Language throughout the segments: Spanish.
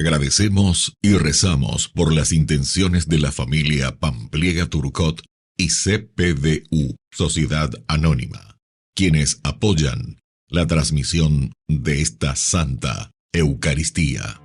Agradecemos y rezamos por las intenciones de la familia Pampliega Turcot y CPDU, Sociedad Anónima, quienes apoyan la transmisión de esta Santa Eucaristía.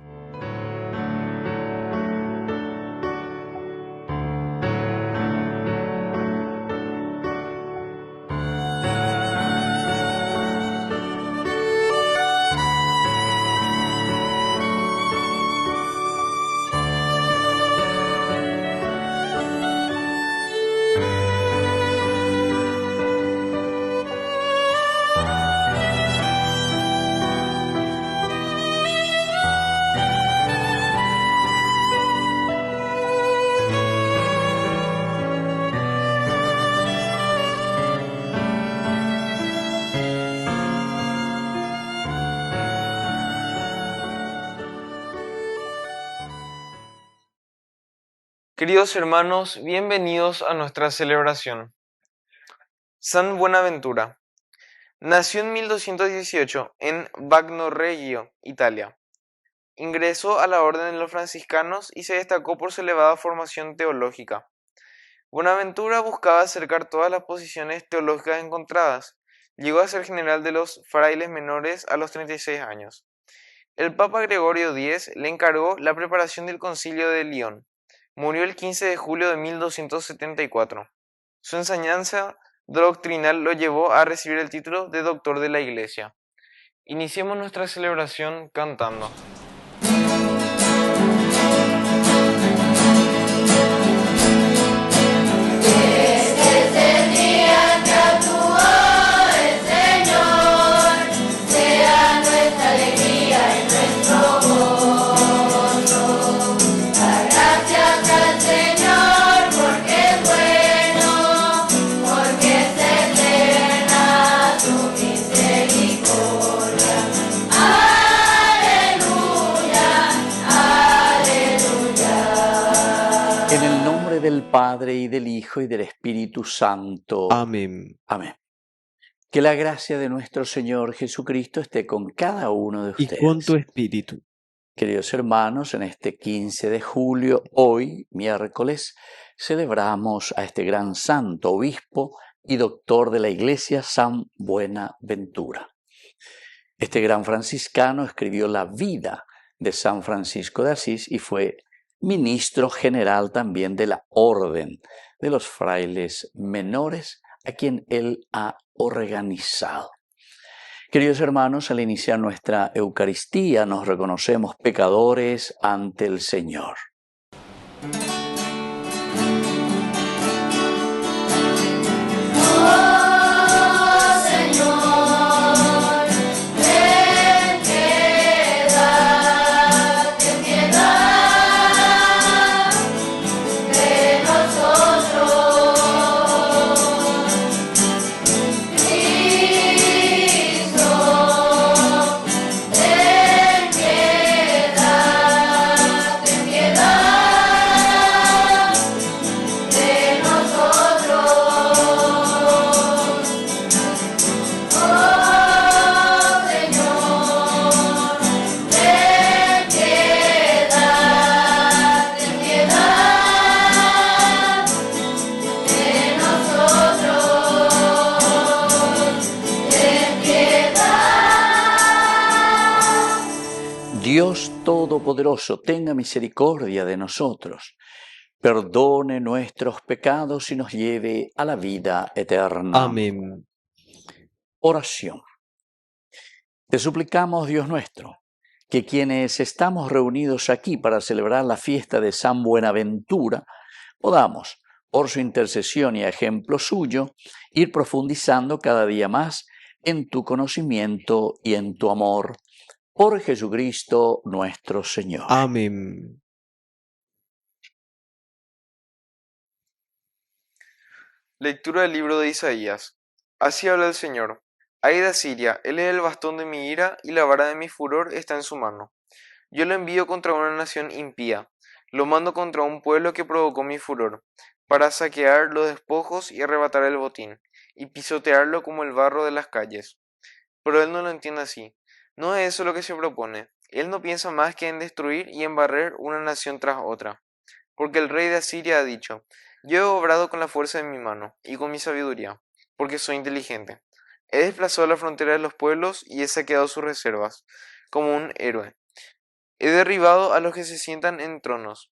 Queridos hermanos, bienvenidos a nuestra celebración. San Buenaventura nació en 1218 en Bagnoregio, Italia. Ingresó a la orden de los franciscanos y se destacó por su elevada formación teológica. Buenaventura buscaba acercar todas las posiciones teológicas encontradas. Llegó a ser general de los frailes menores a los 36 años. El Papa Gregorio X le encargó la preparación del Concilio de Lyon. Murió el 15 de julio de 1274. Su enseñanza doctrinal lo llevó a recibir el título de doctor de la Iglesia. Iniciemos nuestra celebración cantando. Del Padre, y del Hijo, y del Espíritu Santo. Amén. Amén. Que la gracia de nuestro Señor Jesucristo esté con cada uno de ustedes. Y con tu espíritu. Queridos hermanos, en este 15 de julio, hoy, miércoles, celebramos a este gran santo, obispo y doctor de la Iglesia, San Buenaventura. Este gran franciscano escribió la vida de San Francisco de Asís y fue ministro general también de la Orden de los Frailes Menores, a quien él ha organizado. Queridos hermanos, al iniciar nuestra Eucaristía nos reconocemos pecadores ante el Señor. Dios Todopoderoso, tenga misericordia de nosotros, perdone nuestros pecados y nos lleve a la vida eterna. Amén. Oración. Te suplicamos, Dios nuestro, que quienes estamos reunidos aquí para celebrar la fiesta de San Buenaventura, podamos, por su intercesión y a ejemplo suyo, ir profundizando cada día más en tu conocimiento y en tu amor. Por Jesucristo nuestro Señor. Amén. Lectura del libro de Isaías. Así habla el Señor. Ay de Asiria, él es el bastón de mi ira y la vara de mi furor está en su mano. Yo lo envío contra una nación impía, lo mando contra un pueblo que provocó mi furor, para saquear los despojos y arrebatar el botín, y pisotearlo como el barro de las calles. Pero él no lo entiende así. No es eso lo que se propone. Él no piensa más que en destruir y en barrer una nación tras otra. Porque el rey de Asiria ha dicho, yo he obrado con la fuerza de mi mano y con mi sabiduría, porque soy inteligente. He desplazado la frontera de los pueblos y he saqueado sus reservas, como un héroe. He derribado a los que se sientan en tronos.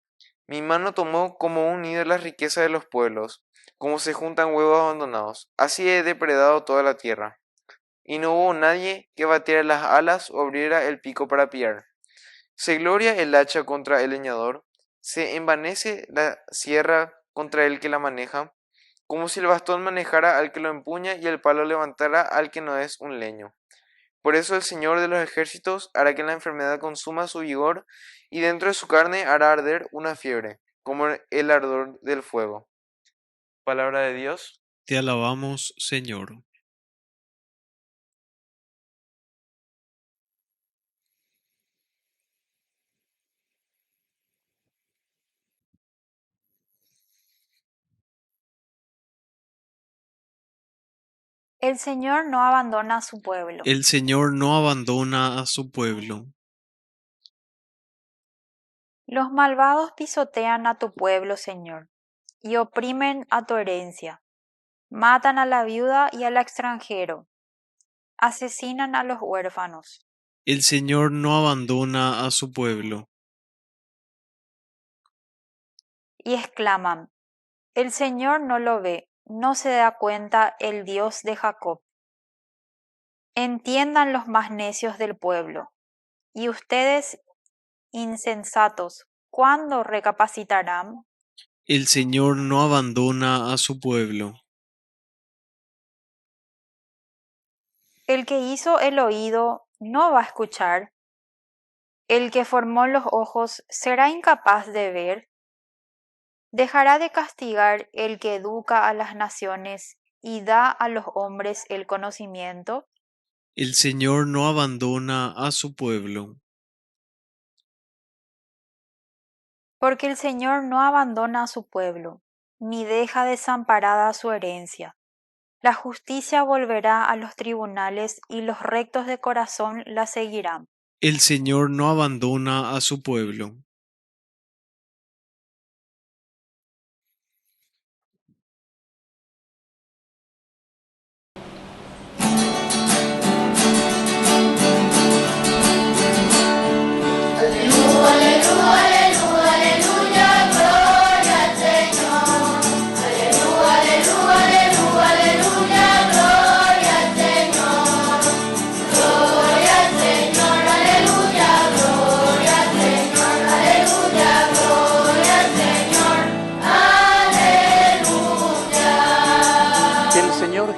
Mi mano tomó como un nido las riquezas de los pueblos, como se juntan huevos abandonados. Así he depredado toda la tierra. Y no hubo nadie que batiera las alas o abriera el pico para pillar. Se gloria el hacha contra el leñador, se envanece la sierra contra el que la maneja, como si el bastón manejara al que lo empuña y el palo levantara al que no es un leño. Por eso el Señor de los ejércitos hará que la enfermedad consuma su vigor, y dentro de su carne hará arder una fiebre, como el ardor del fuego. Palabra de Dios. Te alabamos, Señor. El Señor no abandona a su pueblo. El Señor no abandona a su pueblo. Los malvados pisotean a tu pueblo, Señor, y oprimen a tu herencia. Matan a la viuda y al extranjero. Asesinan a los huérfanos. El Señor no abandona a su pueblo. Y exclaman, el Señor no lo ve, no se da cuenta el Dios de Jacob. Entiendan los más necios del pueblo. Y ustedes, insensatos, ¿cuándo recapacitarán? El Señor no abandona a su pueblo. El que hizo el oído no va a escuchar. El que formó los ojos será incapaz de ver. Dejará de castigar el que educa a las naciones y da a los hombres el conocimiento. El Señor no abandona a su pueblo. Porque el Señor no abandona a su pueblo, ni deja desamparada su herencia. La justicia volverá a los tribunales y los rectos de corazón la seguirán. El Señor no abandona a su pueblo.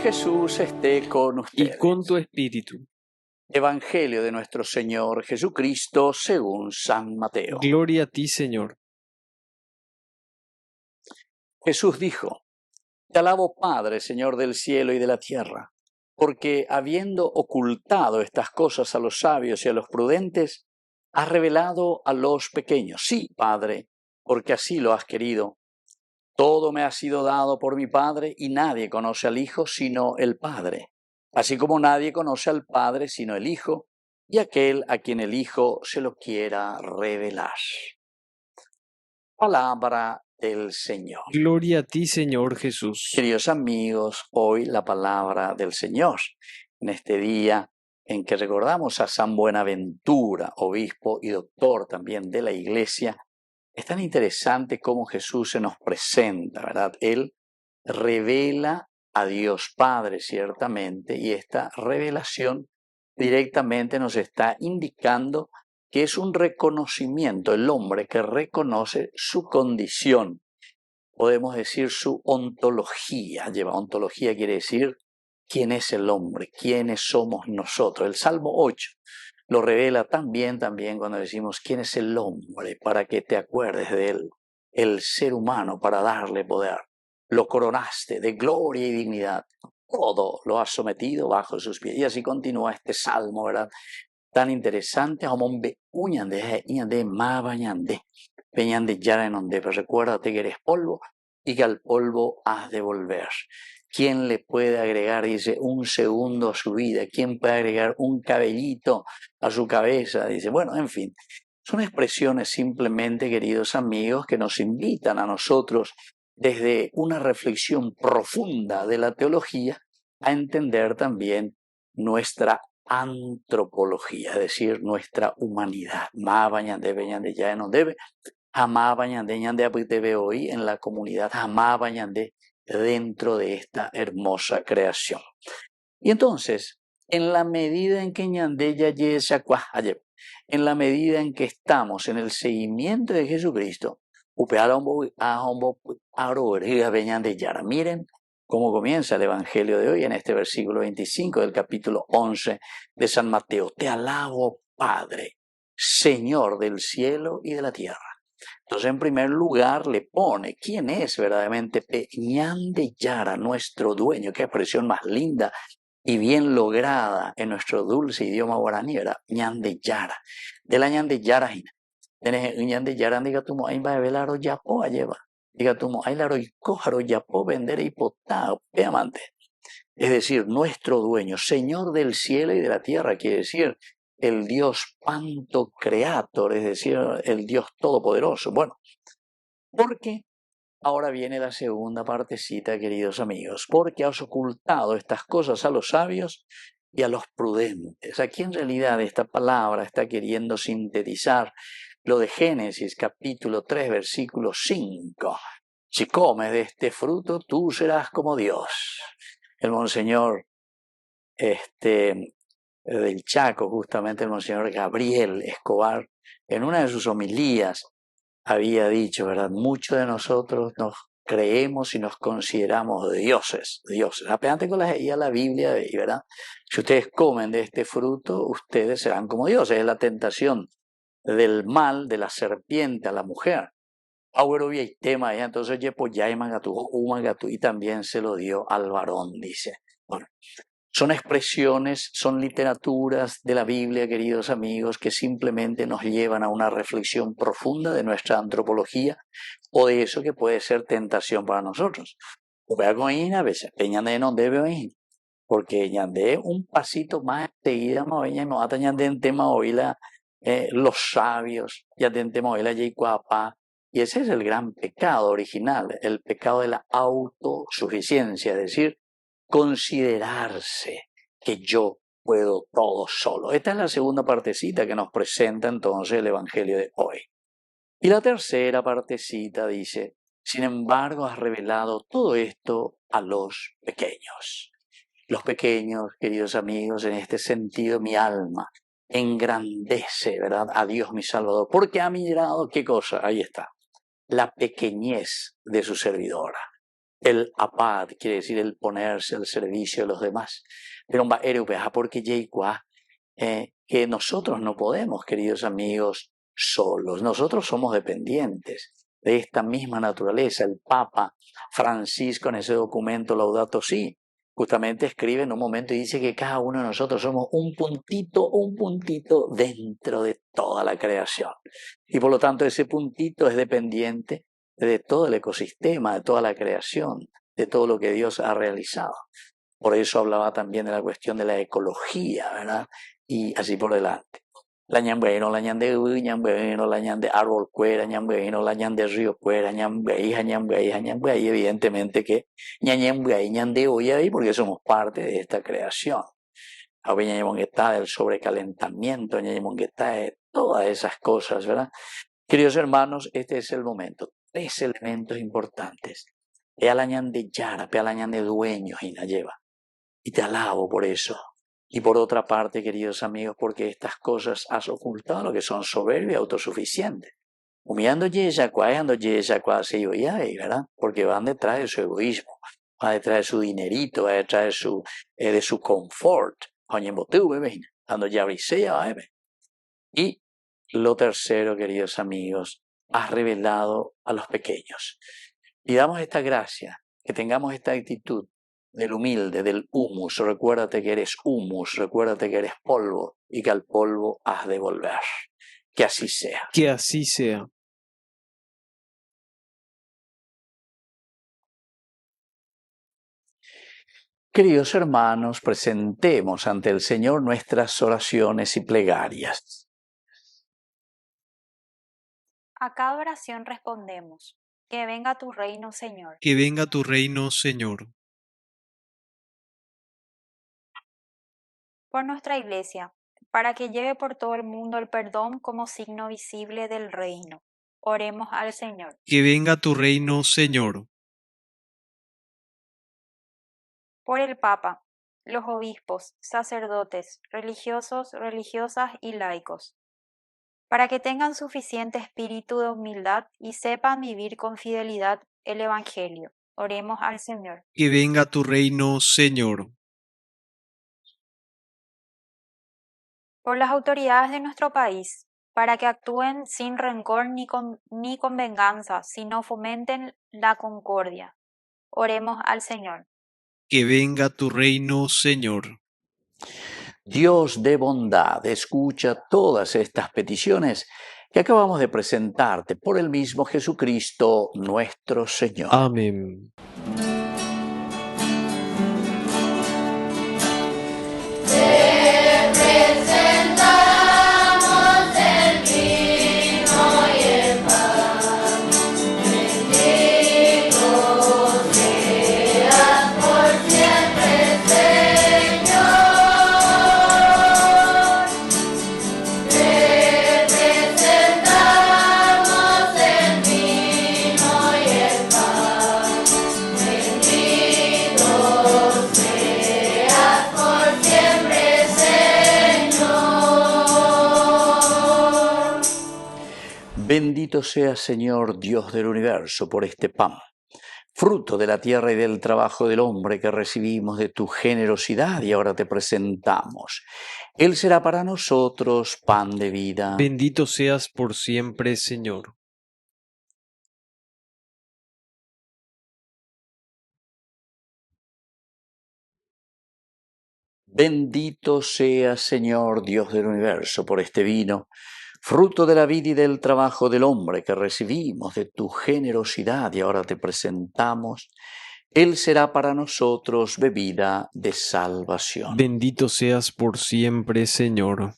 Jesús esté con ustedes. Y con tu espíritu. Evangelio de nuestro Señor Jesucristo según San Mateo. Gloria a ti, Señor. Jesús dijo: Te alabo, Padre, Señor del cielo y de la tierra, porque habiendo ocultado estas cosas a los sabios y a los prudentes, has revelado a los pequeños. Sí, Padre, porque así lo has querido. Todo me ha sido dado por mi Padre, y nadie conoce al Hijo sino el Padre, así como nadie conoce al Padre sino el Hijo, y aquel a quien el Hijo se lo quiera revelar. Palabra del Señor. Gloria a ti, Señor Jesús. Queridos amigos, hoy la palabra del Señor, en este día en que recordamos a San Buenaventura, obispo y doctor también de la Iglesia. Es tan interesante cómo Jesús se nos presenta, ¿verdad? Él revela a Dios Padre, ciertamente, y esta revelación directamente nos está indicando que es un reconocimiento, el hombre que reconoce su condición, podemos decir su ontología. Ontología quiere decir quién es el hombre, quiénes somos nosotros. El Salmo 8 lo revela también cuando decimos quién es el hombre, para que te acuerdes de él, el ser humano, para darle poder. Lo coronaste de gloria y dignidad, todo lo has sometido bajo sus pies. Y así continúa este salmo, ¿verdad? Tan interesante, recuérdate que eres polvo y que al polvo has de volver. ¿Quién le puede agregar, dice, un segundo a su vida? ¿Quién puede agregar un cabellito a su cabeza? Dice, bueno, en fin, son expresiones simplemente, queridos amigos, que nos invitan a nosotros desde una reflexión profunda de la teología a entender también nuestra antropología, es decir, nuestra humanidad. Hoy en la comunidad, dentro de esta hermosa creación. Y entonces, en la medida en que en la medida en que estamos en el seguimiento de Jesucristo, miren cómo comienza el Evangelio de hoy en este versículo 25 del capítulo 11 de San Mateo. Te alabo, Padre, Señor del cielo y de la tierra. Entonces, en primer lugar, le pone quién es verdaderamente Ñan de Yara, nuestro dueño. Qué expresión más linda y bien lograda en nuestro dulce idioma guaraní, ¿verdad? Ñan de Yara. De la Ñan de Yara, tenés Ñan de Yara, diga tú, ahí va a ver aro yapo, lleva. Diga tú, ahí laro y cojaro yapo, vender y potao, amante. Es decir, nuestro dueño, Señor del cielo y de la tierra, quiere decir el Dios Pantocreator, es decir, el Dios Todopoderoso. Bueno, porque ahora viene la segunda partecita, queridos amigos, porque has ocultado estas cosas a los sabios y a los prudentes. Aquí en realidad esta palabra está queriendo sintetizar lo de Génesis capítulo 3, versículo 5. Si comes de este fruto, tú serás como Dios. El monseñor del Chaco, justamente el monseñor Gabriel Escobar, en una de sus homilías había dicho, ¿verdad? Muchos de nosotros nos creemos y nos consideramos dioses. Apenas con la Biblia, ¿verdad? Si ustedes comen de este fruto, ustedes serán como dioses. Es la tentación del mal, de la serpiente a la mujer. Y tema, entonces, y también se lo dio al varón, dice. Bueno, son expresiones, son literaturas de la Biblia, queridos amigos, que simplemente nos llevan a una reflexión profunda de nuestra antropología o de eso que puede ser tentación para nosotros. Porque ñandé un pasito más seguida, no atañande en tema hoy los sabios, ya en tema hoy la yeicuapa. Y ese es el gran pecado original, el pecado de la autosuficiencia, es decir, considerarse que yo puedo todo solo. Esta es la segunda partecita que nos presenta entonces el Evangelio de hoy. Y la tercera partecita dice, sin embargo has revelado todo esto a los pequeños. Los pequeños, queridos amigos, en este sentido mi alma engrandece, ¿verdad?, a Dios mi Salvador, porque ha mirado, ¿qué cosa? Ahí está, la pequeñez de su servidora. El apad quiere decir el ponerse al servicio de los demás. Pero porque que nosotros no podemos, queridos amigos, solos. Nosotros somos dependientes de esta misma naturaleza. El Papa Francisco en ese documento Laudato Si justamente escribe en un momento y dice que cada uno de nosotros somos un puntito dentro de toda la creación. Y por lo tanto ese puntito es dependiente de todo el ecosistema, de toda la creación, de todo lo que Dios ha realizado. Por eso hablaba también de la cuestión de la ecología, ¿verdad? Y así por delante. La ñambueno, la ñande ñambueno, la ñande árbol cuera, ñambueno, la ñande río cuera, ñambuey, evidentemente que ñambuey, ñande hoy ahí porque somos parte de esta creación. Ñamonguetá del sobrecalentamiento, ñamonguetá de todas esas cosas, ¿verdad? Queridos hermanos, este es el momento. 3 elementos importantes. Pealañan de Yara, pealañan de dueños y la lleva. Y te alabo por eso. Y por otra parte, queridos amigos, porque estas cosas has ocultado lo que son soberbios y autosuficientes. Humillando ¿verdad? Porque van detrás de su egoísmo, van detrás de su dinerito, van detrás de su confort. Y lo tercero, queridos amigos, has revelado a los pequeños. Y damos esta gracia, que tengamos esta actitud del humilde, del humus. Recuérdate que eres humus, recuérdate que eres polvo y que al polvo has de volver. Que así sea. Que así sea. Queridos hermanos, presentemos ante el Señor nuestras oraciones y plegarias. A cada oración respondemos: que venga tu reino, Señor. Que venga tu reino, Señor. Por nuestra Iglesia, para que lleve por todo el mundo el perdón como signo visible del reino. Oremos al Señor. Que venga tu reino, Señor. Por el Papa, los obispos, sacerdotes, religiosos, religiosas y laicos, para que tengan suficiente espíritu de humildad y sepan vivir con fidelidad el Evangelio. Oremos al Señor. Que venga tu reino, Señor. Por las autoridades de nuestro país, para que actúen sin rencor ni con venganza, sino fomenten la concordia. Oremos al Señor. Que venga tu reino, Señor. Dios de bondad, escucha todas estas peticiones que acabamos de presentarte por el mismo Jesucristo nuestro Señor. Amén. Bendito seas, Señor, Dios del universo, por este pan, fruto de la tierra y del trabajo del hombre que recibimos de tu generosidad y ahora te presentamos. Él será para nosotros pan de vida. Bendito seas por siempre, Señor. Bendito seas, Señor, Dios del universo, por este vino, fruto de la vida y del trabajo del hombre que recibimos de tu generosidad y ahora te presentamos. Él será para nosotros bebida de salvación. Bendito seas por siempre, Señor.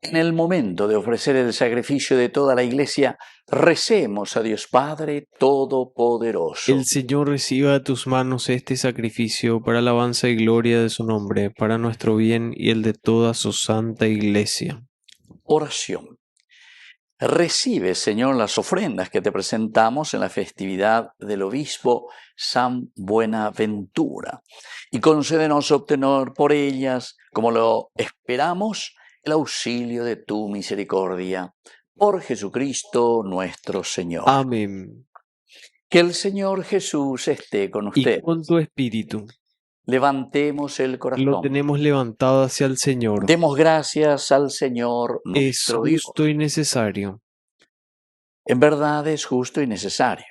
En el momento de ofrecer el sacrificio de toda la Iglesia, recemos a Dios Padre Todopoderoso. El Señor reciba de tus manos este sacrificio para alabanza y gloria de su nombre, para nuestro bien y el de toda su santa Iglesia. Oración. Recibe, Señor, las ofrendas que te presentamos en la festividad del obispo San Buenaventura y concédenos obtener por ellas, como lo esperamos, el auxilio de tu misericordia. Por Jesucristo nuestro Señor. Amén. Que el Señor Jesús esté con Y usted. con tu espíritu. Levantemos el corazón. Lo tenemos levantado hacia el Señor. Demos gracias al Señor Es nuestro Dios. justo y necesario. En verdad es justo y necesario.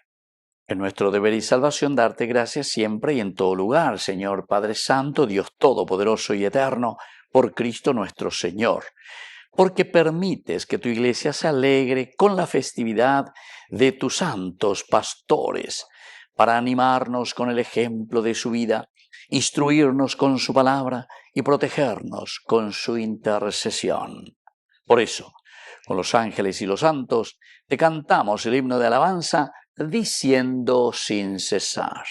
Es nuestro deber y salvación darte gracias siempre y en todo lugar, Señor Padre Santo, Dios Todopoderoso y Eterno, por Cristo nuestro Señor, porque permites que tu Iglesia se alegre con la festividad de tus santos pastores, para animarnos con el ejemplo de su vida, instruirnos con su palabra y protegernos con su intercesión. Por eso, con los ángeles y los santos, te cantamos el himno de alabanza, diciendo sin cesar.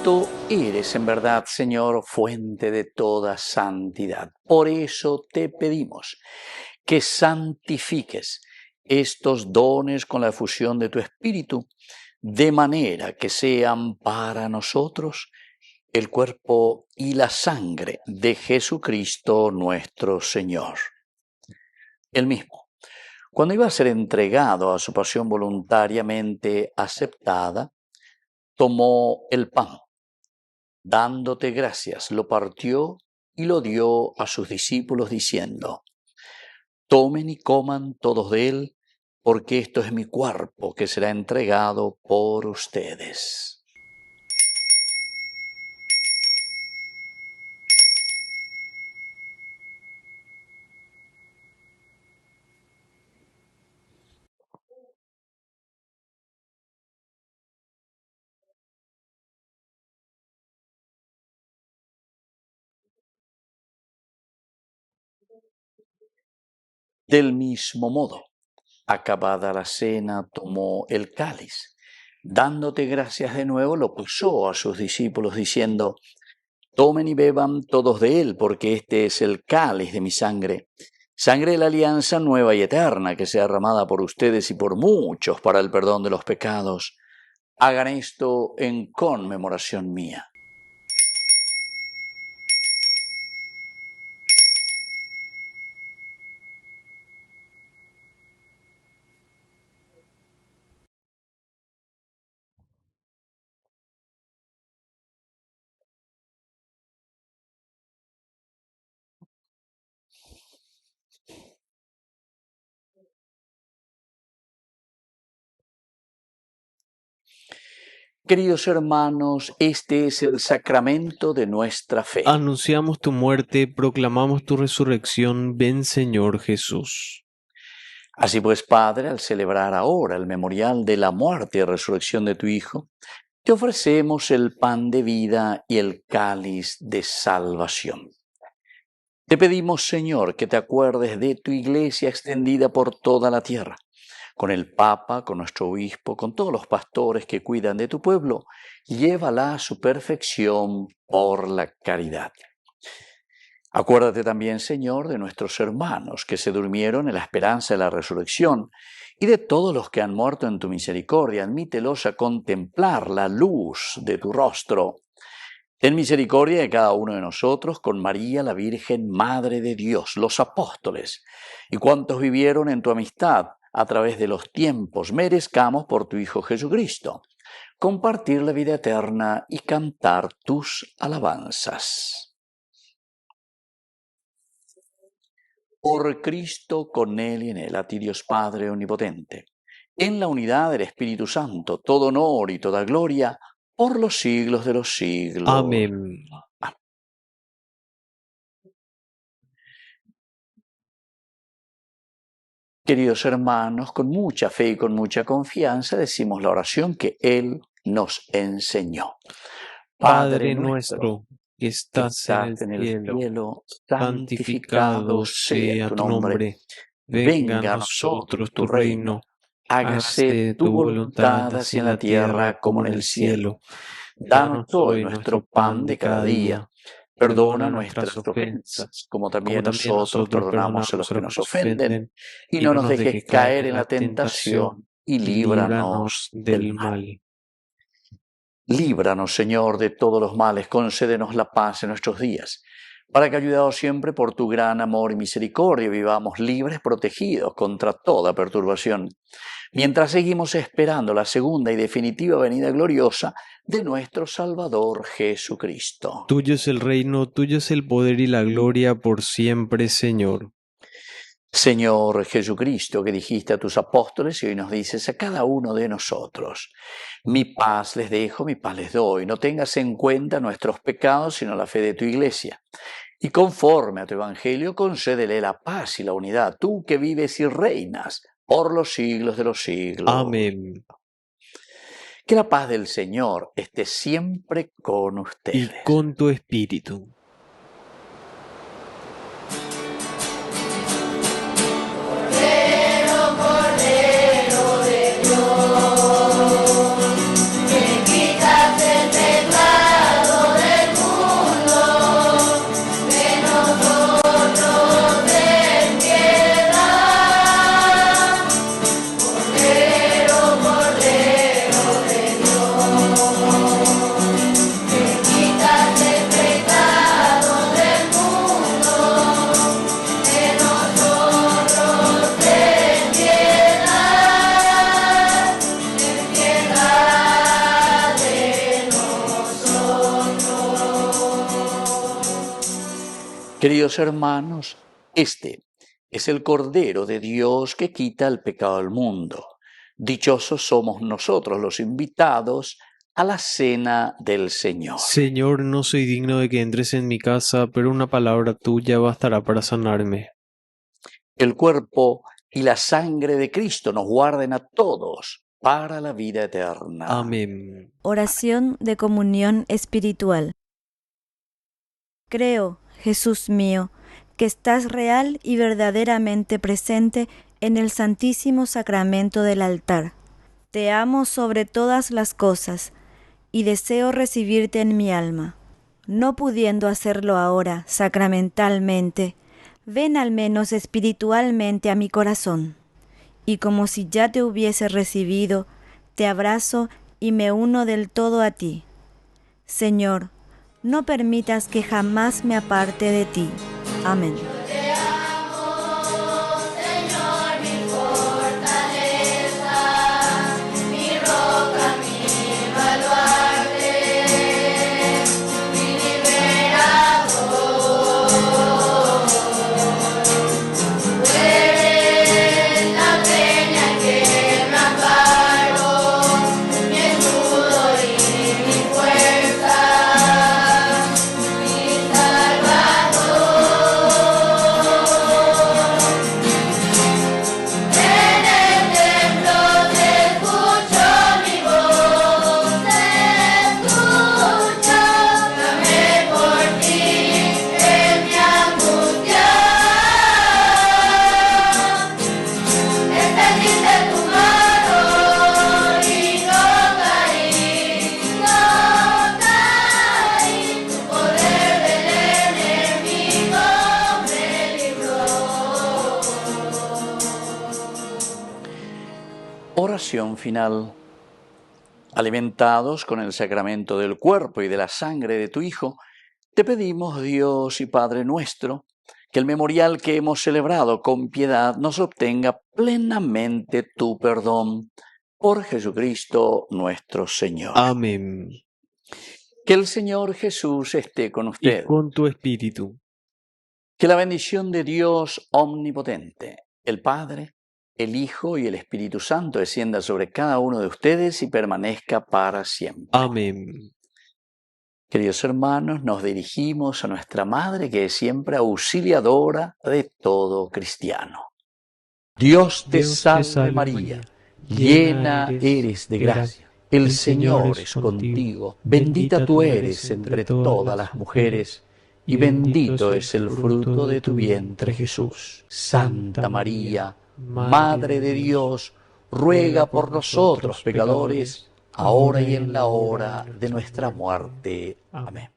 Santo eres en verdad, Señor, fuente de toda santidad. Por eso te pedimos que santifiques estos dones con la efusión de tu Espíritu, de manera que sean para nosotros el cuerpo y la sangre de Jesucristo nuestro Señor. Él mismo, cuando iba a ser entregado a su pasión voluntariamente aceptada, tomó el pan, dándote gracias, lo partió y lo dio a sus discípulos diciendo: tomen y coman todos de él, porque esto es mi cuerpo que será entregado por ustedes. Del mismo modo, acabada la cena, tomó el cáliz. Dándote gracias de nuevo, lo pasó a sus discípulos diciendo: tomen y beban todos de él, porque este es el cáliz de mi sangre, sangre de la alianza nueva y eterna, que sea derramada por ustedes y por muchos para el perdón de los pecados. Hagan esto en conmemoración mía. Queridos hermanos, este es el sacramento de nuestra fe. Anunciamos tu muerte, proclamamos tu resurrección. Ven, Señor Jesús. Así pues, Padre, al celebrar ahora el memorial de la muerte y resurrección de tu Hijo, te ofrecemos el pan de vida y el cáliz de salvación. Te pedimos, Señor, que te acuerdes de tu Iglesia extendida por toda la tierra, con el Papa, con nuestro Obispo, con todos los pastores que cuidan de tu pueblo, llévala a su perfección por la caridad. Acuérdate también, Señor, de nuestros hermanos que se durmieron en la esperanza de la resurrección y de todos los que han muerto en tu misericordia. Admítelos a contemplar la luz de tu rostro. Ten misericordia de cada uno de nosotros, con María, la Virgen, Madre de Dios, los apóstoles y cuantos vivieron en tu amistad a través de los tiempos. Merezcamos por tu Hijo Jesucristo compartir la vida eterna y cantar tus alabanzas. Por Cristo, con Él y en Él, a ti Dios Padre Omnipotente, en la unidad del Espíritu Santo, todo honor y toda gloria, por los siglos de los siglos. Amén. Queridos hermanos, con mucha fe y con mucha confianza decimos la oración que Él nos enseñó. Padre nuestro, que estás en el cielo, santificado sea tu nombre. Venga a nosotros tu reino. Hágase tu voluntad así en la tierra como en el cielo. Danos hoy nuestro pan de cada día. Perdona nuestras ofensas, como también nosotros perdonamos a los que nos ofenden. Y no nos dejes caer en la tentación, y líbranos del mal. Líbranos, Señor, de todos los males. Concédenos la paz en nuestros días, para que, ayudados siempre por tu gran amor y misericordia, vivamos libres, protegidos contra toda perturbación, mientras seguimos esperando la segunda y definitiva venida gloriosa de nuestro Salvador Jesucristo. Tuyo es el reino, tuyo es el poder y la gloria por siempre, Señor. Señor Jesucristo, que dijiste a tus apóstoles y hoy nos dices a cada uno de nosotros: mi paz les dejo, mi paz les doy. No tengas en cuenta nuestros pecados, sino la fe de tu Iglesia. Y conforme a tu Evangelio, concédele la paz y la unidad, tú que vives y reinas por los siglos de los siglos. Amén. Que la paz del Señor esté siempre con ustedes. Y con tu espíritu. Cordero de Dios, que quitas el pecado. Queridos hermanos, este es el Cordero de Dios que quita el pecado del mundo. Dichosos somos nosotros los invitados a la cena del Señor. Señor, no soy digno de que entres en mi casa, pero una palabra tuya bastará para sanarme. El cuerpo y la sangre de Cristo nos guarden a todos para la vida eterna. Amén. Oración de comunión espiritual. Creo, Jesús mío, que estás real y verdaderamente presente en el Santísimo Sacramento del altar. Te amo sobre todas las cosas y deseo recibirte en mi alma. No pudiendo hacerlo ahora sacramentalmente, ven al menos espiritualmente a mi corazón. Y como si ya te hubiese recibido, te abrazo y me uno del todo a ti. Señor, no permitas que jamás me aparte de ti. Amén. Oración final. Alimentados con el sacramento del cuerpo y de la sangre de tu Hijo, te pedimos, Dios y Padre nuestro, que el memorial que hemos celebrado con piedad nos obtenga plenamente tu perdón. Por Jesucristo nuestro Señor. Amén. Que el Señor Jesús esté con usted. Y con tu espíritu. Que la bendición de Dios omnipotente, el Padre, el Hijo y el Espíritu Santo descienda sobre cada uno de ustedes y permanezca para siempre. Amén. Queridos hermanos, nos dirigimos a nuestra Madre, que es siempre auxiliadora de todo cristiano. Dios te salve María, llena eres de gracia. El Señor es contigo. Bendita tú eres entre todas las mujeres, y bendito es el fruto de tu vientre, Jesús. Santa María, Madre de Dios, ruega por nosotros pecadores, ahora y en la hora de nuestra muerte. Amén.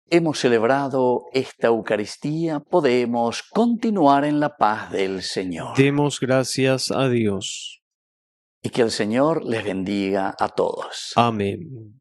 Hemos celebrado esta Eucaristía, podemos continuar en la paz del Señor. Demos gracias a Dios. Y que el Señor les bendiga a todos. Amén.